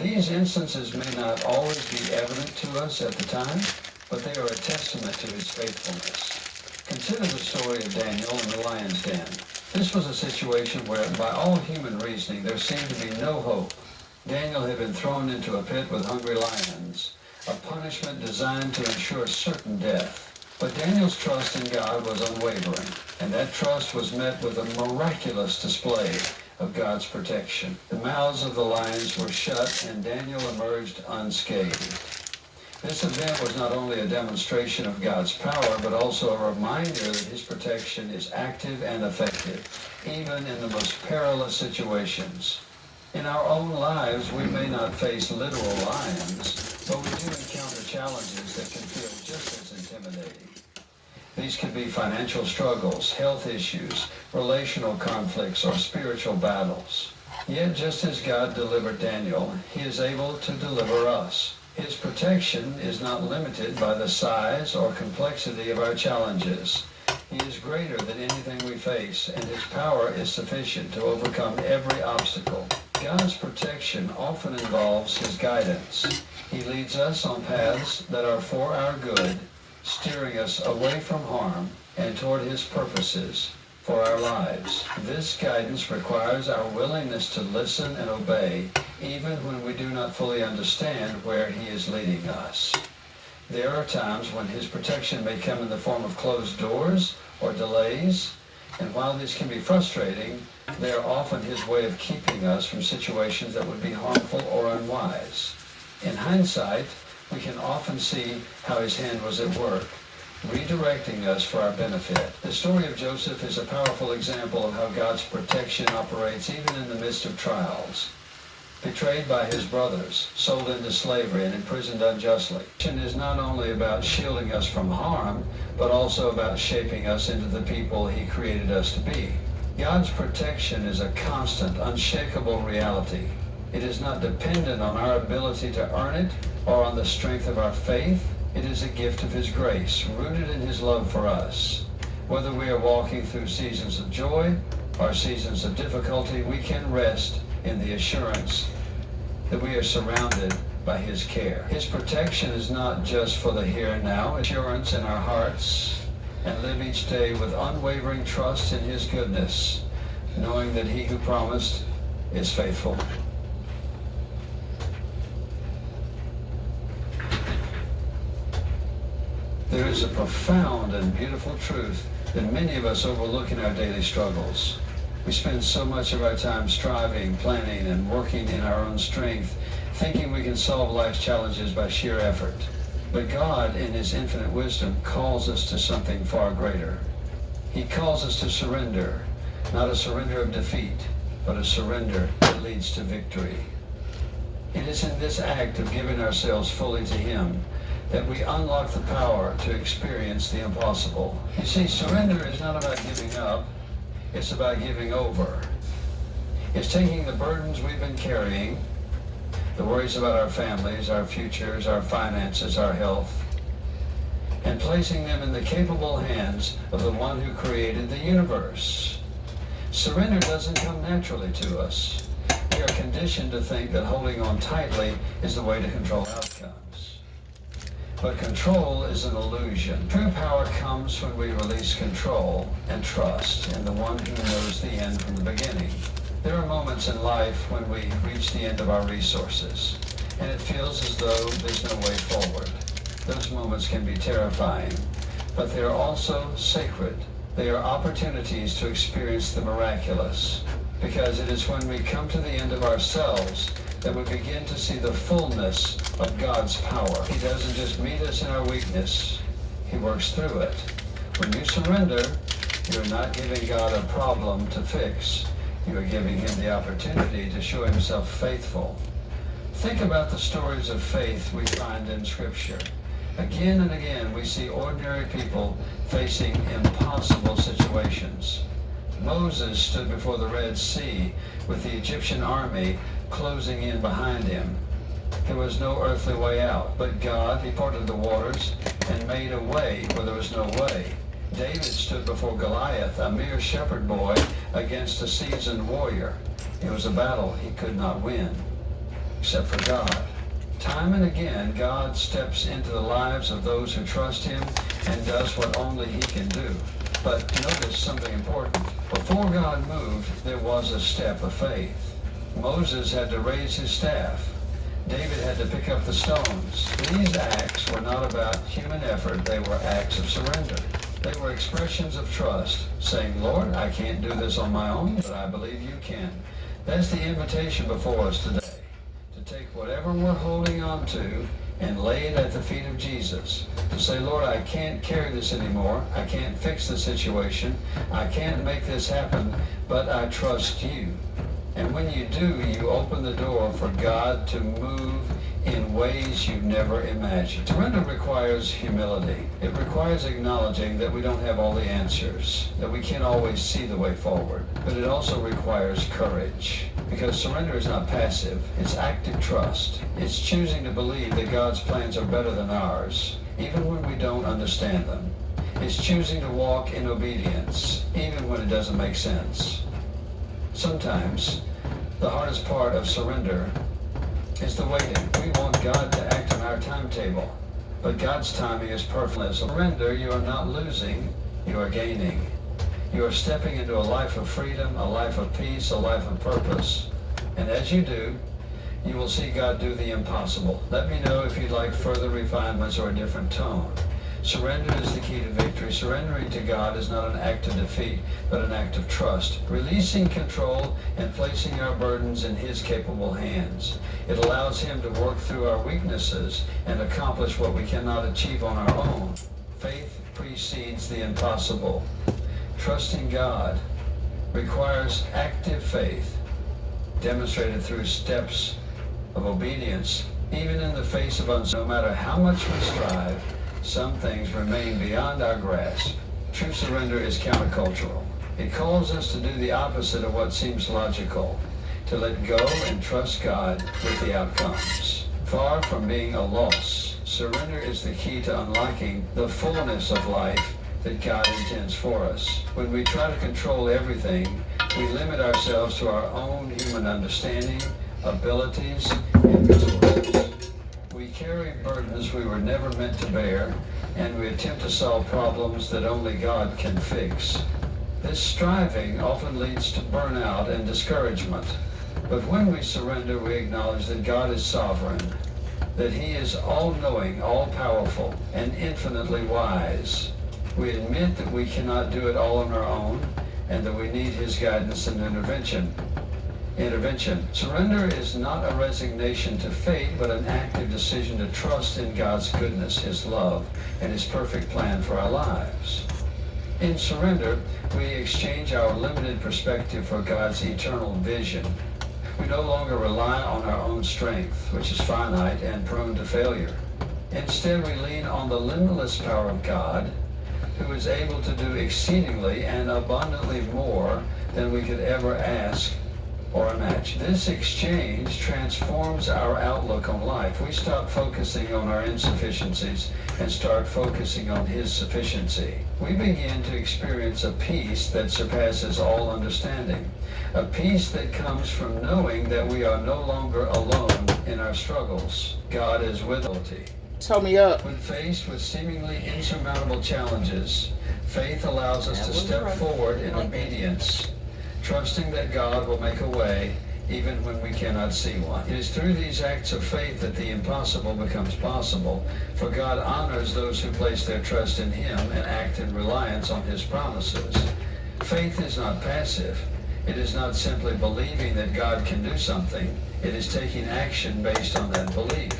These instances may not always be evident to us at the time, but they are a testament to his faithfulness. Consider the story of Daniel in the lion's den. This was a situation where, by all human reasoning, there seemed to be no hope. Daniel had been thrown into a pit with hungry lions, a punishment designed to ensure certain death. But Daniel's trust in God was unwavering, and that trust was met with a miraculous display of God's protection. The mouths of the lions were shut, and Daniel emerged unscathed. This event was not only a demonstration of God's power, but also a reminder that his protection is active and effective, even in the most perilous situations. In our own lives, we may not face literal lions, but we do encounter challenges that can feel just as intimidating. These could be financial struggles, health issues, relational conflicts, or spiritual battles. Yet, just as God delivered Daniel, he is able to deliver us. His protection is not limited by the size or complexity of our challenges. He is greater than anything we face, and his power is sufficient to overcome every obstacle. God's protection often involves his guidance. He leads us on paths that are for our good, steering us away from harm and toward his purposes for our lives. This guidance requires our willingness to listen and obey, even when we do not fully understand where he is leading us. There are times when his protection may come in the form of closed doors or delays, and while these can be frustrating, they are often his way of keeping us from situations that would be harmful or unwise. In hindsight, we can often see how his hand was at work, redirecting us for our benefit. The story of Joseph is a powerful example of how God's protection operates even in the midst of trials. Betrayed by his brothers, sold into slavery, and imprisoned unjustly. Protection is not only about shielding us from harm, but also about shaping us into the people he created us to be. God's protection is a constant, unshakable reality. It is not dependent on our ability to earn it or on the strength of our faith. It is a gift of his grace, rooted in his love for us. Whether we are walking through seasons of joy or seasons of difficulty, we can rest in the assurance that we are surrounded by his care. His protection is not just for the here and now, assurance in our hearts, and live each day with unwavering trust in his goodness, knowing that he who promised is faithful. There is a profound and beautiful truth that many of us overlook in our daily struggles. We spend so much of our time striving, planning, and working in our own strength, thinking we can solve life's challenges by sheer effort. But God, in his infinite wisdom, calls us to something far greater. He calls us to surrender, not a surrender of defeat, but a surrender that leads to victory. It is in this act of giving ourselves fully to him that we unlock the power to experience the impossible. You see, surrender is not about giving up. It's about giving over. It's taking the burdens we've been carrying, the worries about our families, our futures, our finances, our health, and placing them in the capable hands of the one who created the universe. Surrender doesn't come naturally to us. We are conditioned to think that holding on tightly is the way to control outcomes. But control is an illusion. True power comes when we release control and trust in the one who knows the end from the beginning. There are moments in life when we reach the end of our resources, and it feels as though there's no way forward. Those moments can be terrifying, but they are also sacred. They are opportunities to experience the miraculous, because it is when we come to the end of ourselves that we begin to see the fullness of God's power. He doesn't just meet us in our weakness, he works through it. When you surrender, you're not giving God a problem to fix. You are giving him the opportunity to show himself faithful. Think about the stories of faith we find in Scripture. Again and again, we see ordinary people facing impossible situations. Moses stood before the Red Sea with the Egyptian army closing in behind him. There was no earthly way out, but God, he parted the waters and made a way where there was no way. David stood before Goliath, a mere shepherd boy, against a seasoned warrior. It was a battle he could not win. except for God. Time and again, God steps into the lives of those who trust him and does what only he can do. But notice something important. Before God moved, there was a step of faith. Moses had to raise his staff. David had to pick up the stones. These acts were not about human effort, they were acts of surrender. They were expressions of trust, saying, Lord, I can't do this on my own, but I believe you can. That's the invitation before us today, to take whatever we're holding on to and lay it at the feet of Jesus. To say, Lord, I can't carry this anymore. I can't fix the situation. I can't make this happen, but I trust you. And when you do, you open the door for God to move in ways you've never imagined. Surrender requires humility. It requires acknowledging that we don't have all the answers, that we can't always see the way forward. But it also requires courage, because surrender is not passive. It's active trust. It's choosing to believe that God's plans are better than ours, even when we don't understand them. It's choosing to walk in obedience, even when it doesn't make sense. Sometimes, the hardest part of surrender is the waiting. We want God to act on our timetable, but God's timing is perfect. Surrender, you are not losing, you are gaining. You are stepping into a life of freedom, a life of peace, a life of purpose. And as you do, you will see God do the impossible. Let me know if you'd like further refinements or a different tone. Surrender is the key to victory. Surrendering to God is not an act of defeat, but an act of trust. Releasing control and placing our burdens in his capable hands. It allows him to work through our weaknesses and accomplish what we cannot achieve on our own. Faith precedes the impossible. Trusting God requires active faith, demonstrated through steps of obedience, even in the face of uncertainty. No matter how much we strive, some things remain beyond our grasp. True surrender is countercultural. It calls us to do the opposite of what seems logical, to let go and trust God with the outcomes. Far from being a loss, surrender is the key to unlocking the fullness of life that God intends for us. When we try to control everything, we limit ourselves to our own human understanding, abilities, and resources. We carry burdens we were never meant to bear, and we attempt to solve problems that only God can fix. This striving often leads to burnout and discouragement. But when we surrender, we acknowledge that God is sovereign, that he is all-knowing, all-powerful, and infinitely wise. We admit that we cannot do it all on our own, and that we need his guidance and intervention. Surrender is not a resignation to fate, but an active decision to trust in God's goodness, his love, and his perfect plan for our lives. In surrender, we exchange our limited perspective for God's eternal vision. We no longer rely on our own strength, which is finite and prone to failure. Instead, we lean on the limitless power of God, who is able to do exceedingly and abundantly more than we could ever ask or imagine. This exchange transforms our outlook on life. We stop focusing on our insufficiencies and start focusing on his sufficiency. We begin to experience a peace that surpasses all understanding, a peace that comes from knowing that we are no longer alone in our struggles. God is with us. Told me up. When faced with seemingly insurmountable challenges, faith allows us to step forward in obedience, trusting that God will make a way even when we cannot see one. It is through these acts of faith that the impossible becomes possible, for God honors those who place their trust in him and act in reliance on his promises. Faith is not passive. It is not simply believing that God can do something. It is taking action based on that belief.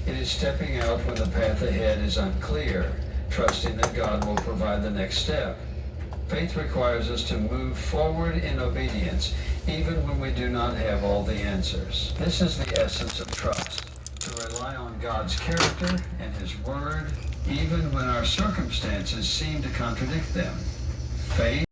It is stepping out when the path ahead is unclear, trusting that God will provide the next step. Faith requires us to move forward in obedience, even when we do not have all the answers. This is the essence of trust, to rely on God's character and his word, even when our circumstances seem to contradict them. Faith